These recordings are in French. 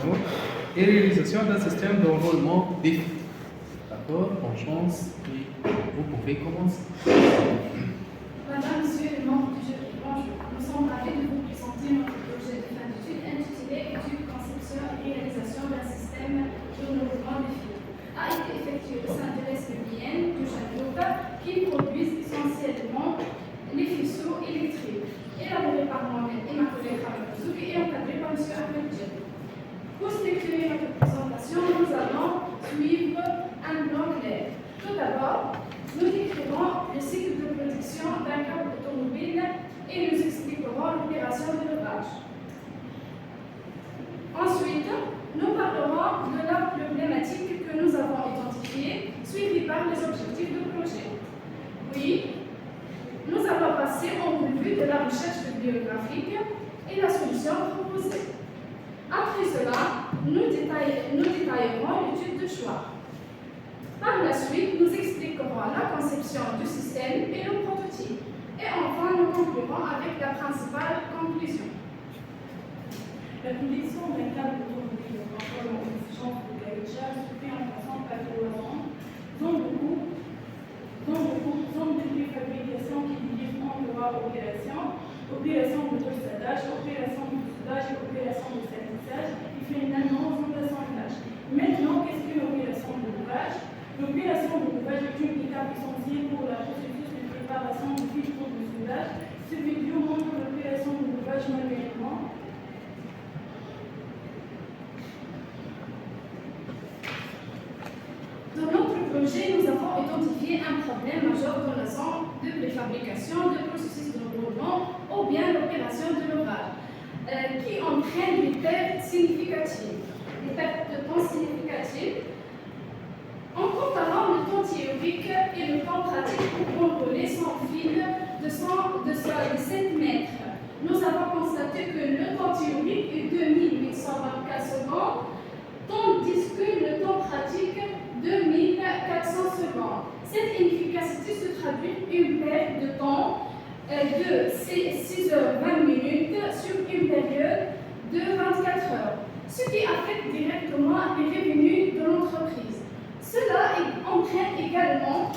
nous et réalisation d'un système d'enrôlement défi. D'accord, bonne chance et vous pouvez commencer. Madame, Monsieur, les membres du jury, bonjour. Nous sommes ravis de vous présenter notre projet de fin d'études intitulé Étude, conception et réalisation d'un système d'enrôlement défi. A été effectué au sein de l'SPBN de Châteauroux qui produisent essentiellement les faisceaux électriques, élaborés par moi-même et ma collègue Khaled Bouzouki et encadrés par M. Ahmed Djel. Pour structurer notre présentation, nous allons suivre un bloc clair. Tout d'abord, nous décrirons le cycle de production d'un câble automobile et nous expliquerons l'opération de levage. Ensuite, nous parlerons de la problématique que nous avons identifiée, suivie par les objectifs du projet. Puis, nous allons passer en revue de la recherche bibliographique et la solution proposée. Après cela, nous détaillerons l'étude de choix. Par la suite, nous expliquerons la conception du système et le prototype. Et enfin, nous conclurons avec la principale conclusion. La production d'un câble automobile conforme aux exigences de cahier de charge se fait en passant par deux zones, zone de préfabrication qui divise en trois opérations, opération de dossage, opération de soudage et opération de salissage, et finalement zone d'assemblage. Maintenant, qu'est-ce qu'une opération de levage? L'opération de levage est une étape essentielle pour la processus de préparation du filtre de soudage. Ce vidéo montre l'opération de levage manuellement. Dans notre projet, nous avons identifié un problème majeur dans la zone de préfabrication de processus d'enrôlement ou bien l'opération de levage, qui entraîne des pertes significatives. Des pertes de temps significatives. En comparant le temps théorique et le temps pratique pour enrôler son fil de 7 mètres, nous avons constaté que le temps théorique est 2824 secondes, tandis que le temps pratique 2400 secondes. Cette inefficacité se traduit par une perte de temps de 6h20 sur une période de 24 heures, ce qui affecte directement les revenus de l'entreprise. Cela entraîne également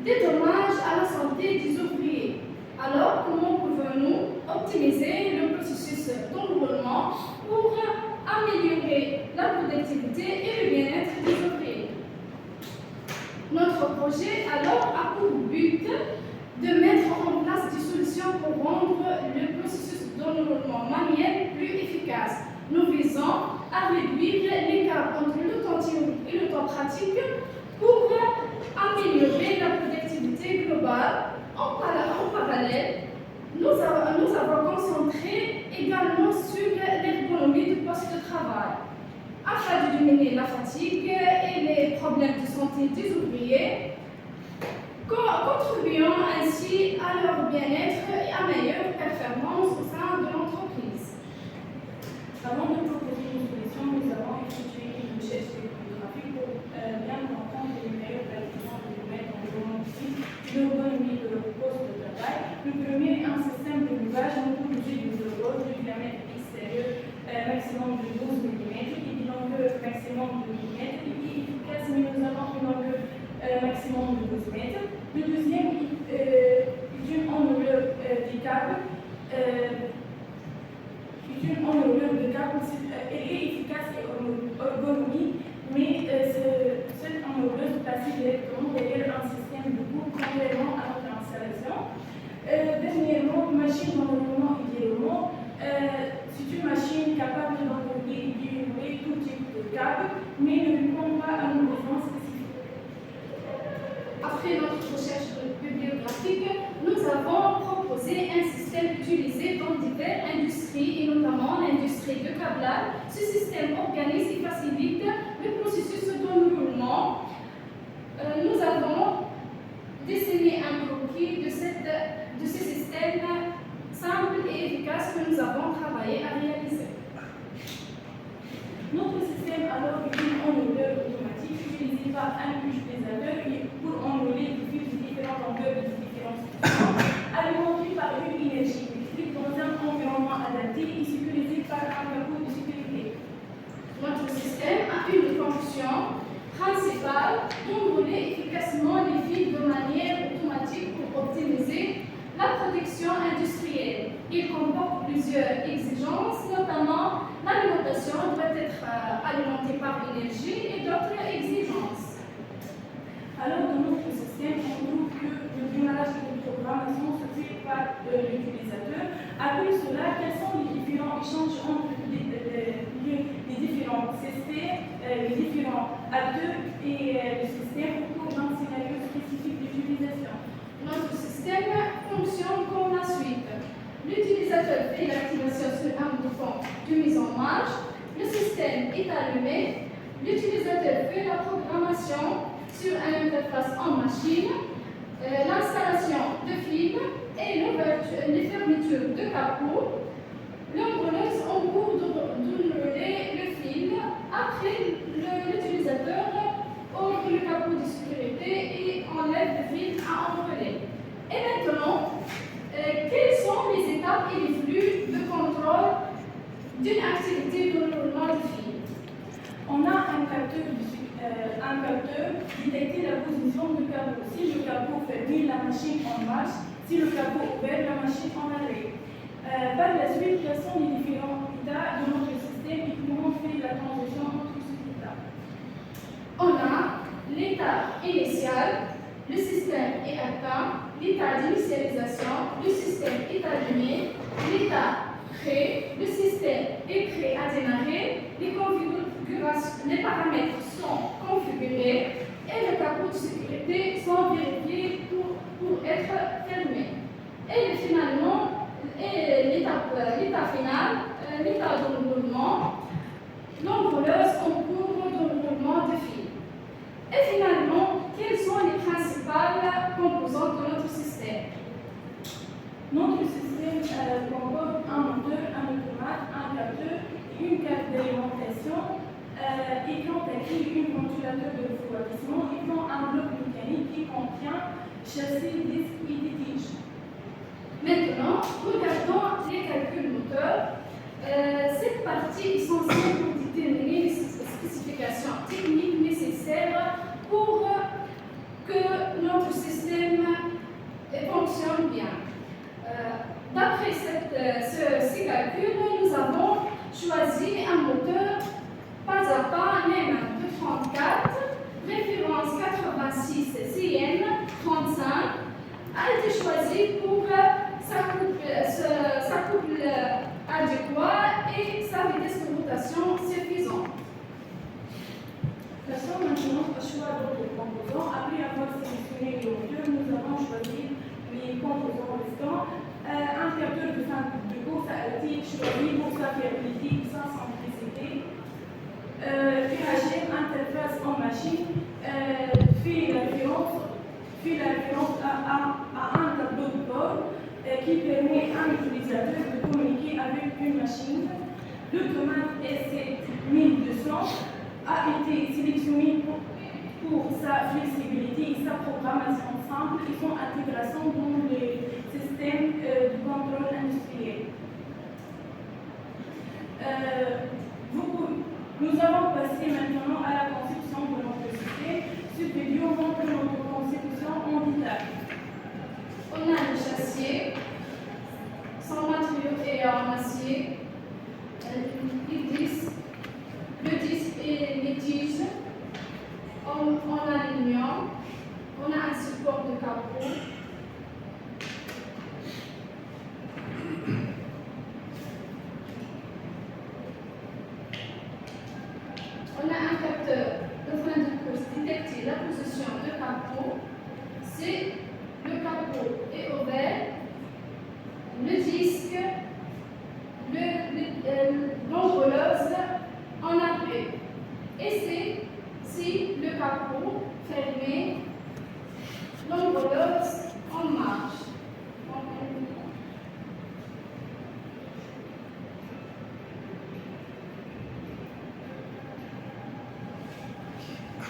des dommages à la santé des ouvriers. Alors, comment pouvons-nous optimiser le processus d'enrôlement pour améliorer la productivité et le bien-être des ouvriers? Notre projet alors a pour but de mettre en place des solutions pour rendre le processus d'enrôlement manuel plus efficace. Nous visons à réduire l'écart entre le temps théorique et le temps pratique pour améliorer la productivité globale. En parallèle, nous avons concentré également sur l'ergonomie du poste de travail, afin de diminuer la fatigue et les problèmes de santé des ouvriers, contribuant ainsi à leur bien-être et à meilleure performance au sein de l'entreprise. Avant de proposer une solution, nous avons effectué une recherche bibliographique pour bien comprendre les meilleures pertinences de mettre en romantisme l'ergonomie de poste de travail. Le premier est un système de levage motorisé de rôle de diamètre extérieur maximum de 12 mm et d'une longueur maximum de 10 m et qui est efficace, mais nous avons une longueur maximum de 12 mètres. Le deuxième est une enrouleur du câble. Une enrouleur de câble, elle est efficace et ergonomique, mais cette enrouleuse est placée directement derrière un système de coupe contrairement à notre installation. Dernièrement, machine d'enroulement et déroulement. C'est une machine capable d'enrouler et dérouler tout type de câble, mais ne répond pas à nos besoins spécifiques. Après notre recherche bibliographique, nous avons proposé un système utilisé dans diverses industries, et notamment l'industrie de câblage. Ce système organise et facilite le processus d'enroulement. Nous avons dessiné un croquis de ce système simple et efficace que nous avons travaillé à réaliser. Notre système alors est une enrouleur automatique utilisée par un utilisateur pour enrouler des fils de différentes longueurs de différentes distances, alimenté par une énergie électrique dans un environnement adapté et sécurisé par un parcours de sécurité. principal d'enrouler efficacement les fils de manière automatique pour optimiser la protection industrielle. Il comporte plusieurs exigences, notamment l'alimentation doit être alimentée par l'énergie et d'autres exigences. Alors, dans notre système, on trouve que le démarrage de la programmation se fait par l'utilisateur. Après cela, quels sont les différents échanges entre les différents systèmes, les différents acteurs et le système au cours d'un scénario spécifique d'utilisation? Notre système fonctionne comme la suite. L'utilisateur fait l'activation sur un bouton de mise en marche, le système est allumé, l'utilisateur fait la programmation sur une interface en machine, l'installation de fils et les fermetures de capot. L'enrouleuse en cours d'enrouler le fil. Après, l'utilisateur ouvre le capot de sécurité et enlève le fil à enrouler. Et maintenant, quelles sont les étapes et les flux de contrôle d'une activité d'enroulement de fil? On a un capteur détecter la position du capot. Si le capot fermé, la machine en marche. Si le capot ouvert, la machine en arrêt. Par la suite, quels sont les différents états de notre système et comment on fait la transition entre ces états? On a l'état initial, le système est atteint, l'état d'initialisation, le système est allumé, l'état prêt, le système est prêt à démarrer, les paramètres sont configurés et le capot de sécurité sont vérifiés pour être fermé. Et finalement, l'état final, l'état d'enroulement, l'enrouleuse en cours d'enroulement de fil. Et finalement, quelles sont les principales composantes de notre système? Notre système comporte un moteur, un automate, un capteur et une carte d'alimentation, écran tactile, une ventilateur de refroidissement et un bloc mécanique qui contient châssis, disque et des tiges. Maintenant, regardons les calculs moteurs. Cette partie est essentielle pour déterminer les spécifications techniques nécessaires pour que notre système fonctionne bien. D'après ces calculs, nous avons choisi un moteur pas à pas NEM 234, référence 86 CN 35, a été choisi pour sa couple adéquat et sa vitesse de rotation suffisante. Passons maintenant au choix d'autres composants. Après avoir sélectionné le moteur, nous avons choisi les composants restants. Un capteur de fin de course a été choisi pour sa fiabilité et sa simplicité. PHM, interface en machine, fait référence à un tableau de bord qui permet à un utilisateur de communiquer avec une machine. L'automate SC1200 a été sélectionné pour sa flexibilité et sa programmation simple et son intégration dans le système de contrôle industriel. Nous allons passer maintenant à la conception de notre système. Cette vidéo montre notre conception en détail. On a le châssis, son matériau est en acier, le disque et les tiges, on a l'aluminium, on a un support de capot. On a un capteur de frein de course détecter la position de capot. Si le capot est ouvert, le disque, l'enrouleuse en appui. Et si le capot fermé, l'enrouleuse en marche.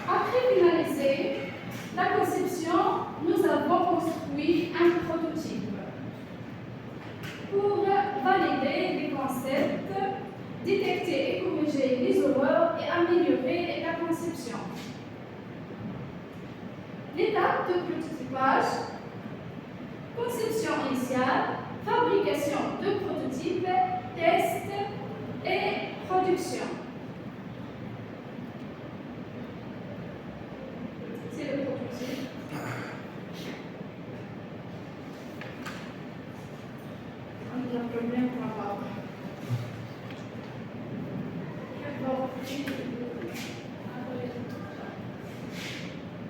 Après finaliser la conception, nous avons construit un prototype. Pour valider les concepts, détecter et corriger les erreurs et améliorer la conception. de prototypage, conception initiale, fabrication de prototypes, test et production. C'est le prototype. On a un problème pour avoir.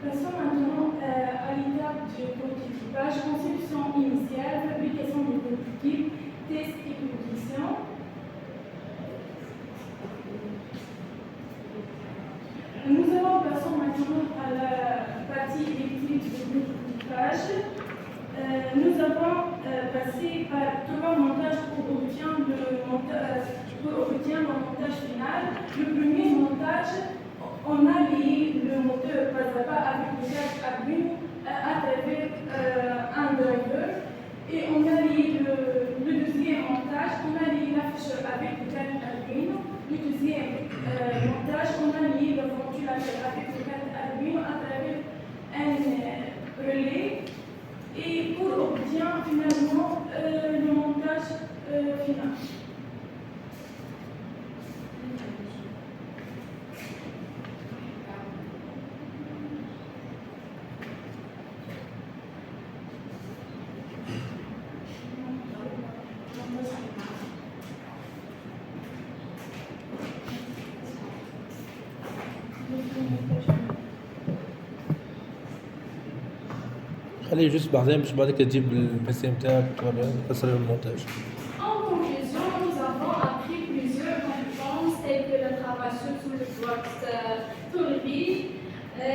Passons maintenant à l'étape de prototypage, conception initiale, fabrication du prototype, test et production. Passons maintenant à la partie électrique du prototypage. Nous avons passé par 3 montages pour obtenir le montage final. Le premier montage, on a lié le moteur pas à pas avec le gaz Arduino à travers un driver. Et on a lié le deuxième montage, on a lié l'afficheur avec le gaz Arduino. Le deuxième montage, on a lié le ventulateur avec le gaz Arduino à travers un relais. Et pour obtenir finalement le montage final. خليه juste بعدين مش بعد كده تجيب البي سي بتاعك تسرع المونتاج. En conclusion, nous avons appris plusieurs compétences telles que le travail sur SolidWorks Toolkit,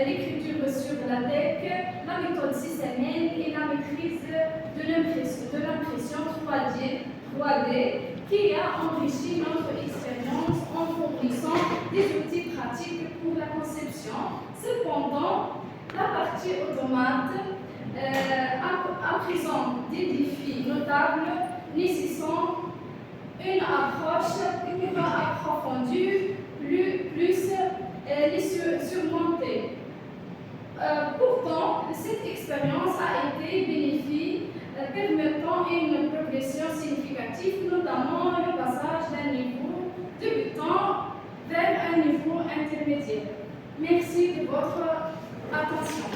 l'écriture sur la DEC, la méthode systémienne et la maîtrise de l'impression 3D qui a enrichi notre expérience en fournissant des outils pratiques pour la conception. Cependant, la partie automate à présent des défis notables nécessitant une approche approfondie, plus surmontée. Pourtant, cette expérience a été bénéfique, permettant une progression significative, notamment le passage d'un niveau débutant vers un niveau intermédiaire. Merci de votre attention.